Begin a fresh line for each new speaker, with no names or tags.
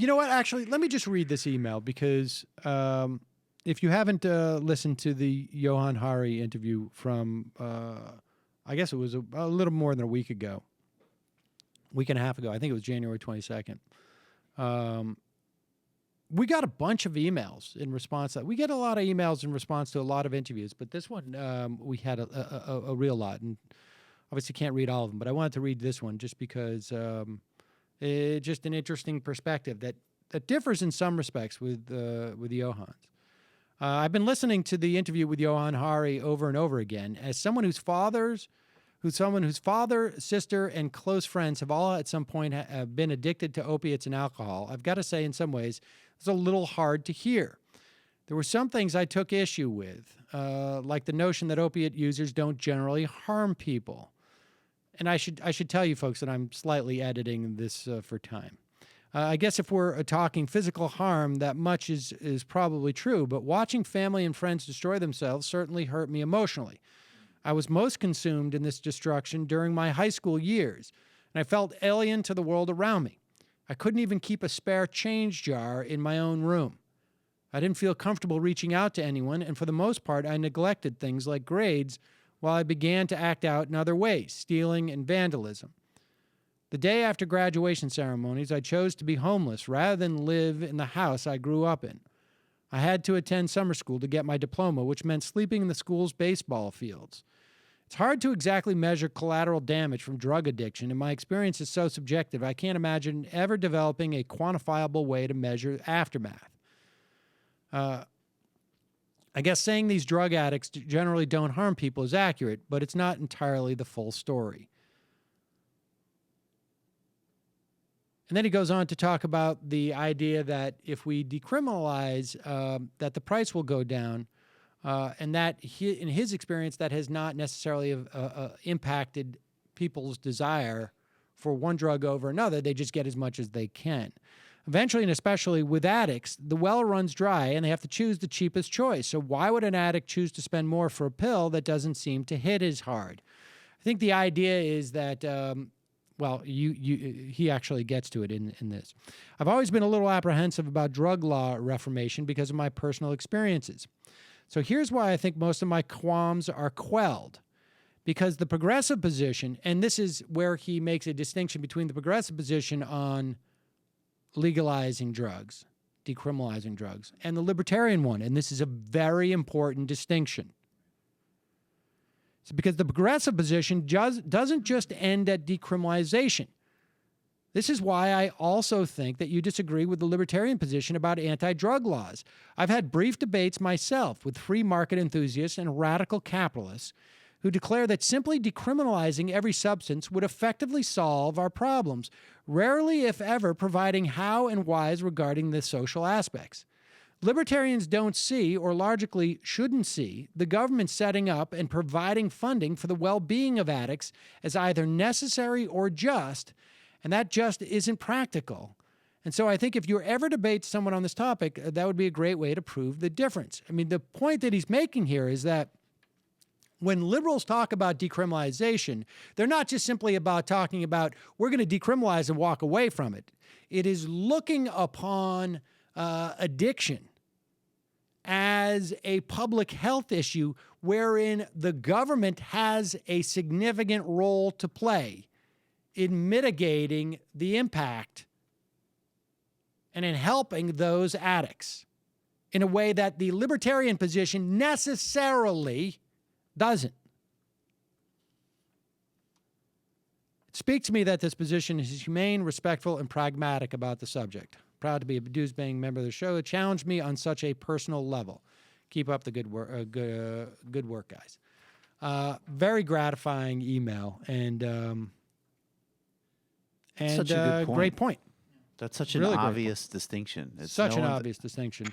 You know what? Actually, let me just read this email because if you haven't listened to the Johan Hari interview from, I guess it was a little more than a week and a half ago. I think it was January 22nd. We got a bunch of emails in response to that. We get a lot of emails in response to a lot of interviews, but this one we had a real lot, and obviously can't read all of them, but I wanted to read this one just because it's just an interesting perspective that differs in some respects with Johans. I've been listening to the interview with Johan Hari over and over again as someone whose father, sister, and close friends have all at some point have been addicted to opiates and alcohol. I've got to say, in some ways, it's a little hard to hear. There were some things I took issue with, like the notion that opiate users don't generally harm people. And I should tell you folks that I'm slightly editing this for time. I guess if we're talking physical harm, that much is probably true, but watching family and friends destroy themselves certainly hurt me emotionally. I was most consumed in this destruction during my high school years, and I felt alien to the world around me. I couldn't even keep a spare change jar in my own room. I didn't feel comfortable reaching out to anyone, and for the most part, I neglected things like grades while I began to act out in other ways, stealing and vandalism. The day after graduation ceremonies, I chose to be homeless rather than live in the house I grew up in. I had to attend summer school to get my diploma, which meant sleeping in the school's baseball fields. It's hard to exactly measure collateral damage from drug addiction, and my experience is so subjective, I can't imagine ever developing a quantifiable way to measure aftermath. I guess saying these drug addicts generally don't harm people is accurate, but it's not entirely the full story. And then he goes on to talk about the idea that if we decriminalize, that the price will go down, and that in his experience, that has not necessarily impacted people's desire for one drug over another. They just get as much as they can. Eventually, and especially with addicts, the well runs dry and they have to choose the cheapest choice. So why would an addict choose to spend more for a pill that doesn't seem to hit as hard? I think the idea is that, he actually gets to it in this. I've always been a little apprehensive about drug law reformation because of my personal experiences. So here's why I think most of my qualms are quelled. Because the progressive position, and this is where he makes a distinction between the progressive position on legalizing drugs, decriminalizing drugs, and the libertarian one, and this is a very important distinction. It's because the progressive position doesn't just end at decriminalization. This is why I also think that you disagree with the libertarian position about anti-drug laws. I've had brief debates myself with free market enthusiasts and radical capitalists who declare that simply decriminalizing every substance would effectively solve our problems, rarely, if ever, providing how and whys regarding the social aspects. Libertarians don't see, or logically shouldn't see, the government setting up and providing funding for the well-being of addicts as either necessary or just, and that just isn't practical. And so I think if you ever debate someone on this topic, that would be a great way to prove the difference. I mean, the point that he's making here is that when liberals talk about decriminalization, they're not just simply about talking about we're going to decriminalize and walk away from it. It is looking upon addiction as a public health issue wherein the government has a significant role to play in mitigating the impact and in helping those addicts in a way that the libertarian position necessarily doesn't. It speaks to me that this position is humane, respectful, and pragmatic about the subject. Proud to be a dues-paying member of the show. It challenged me on such a personal level. Keep up the good work, guys. Very gratifying email, and
such a good point.
Great point.
That's such an
Really
obvious distinction.
Such an obvious distinction.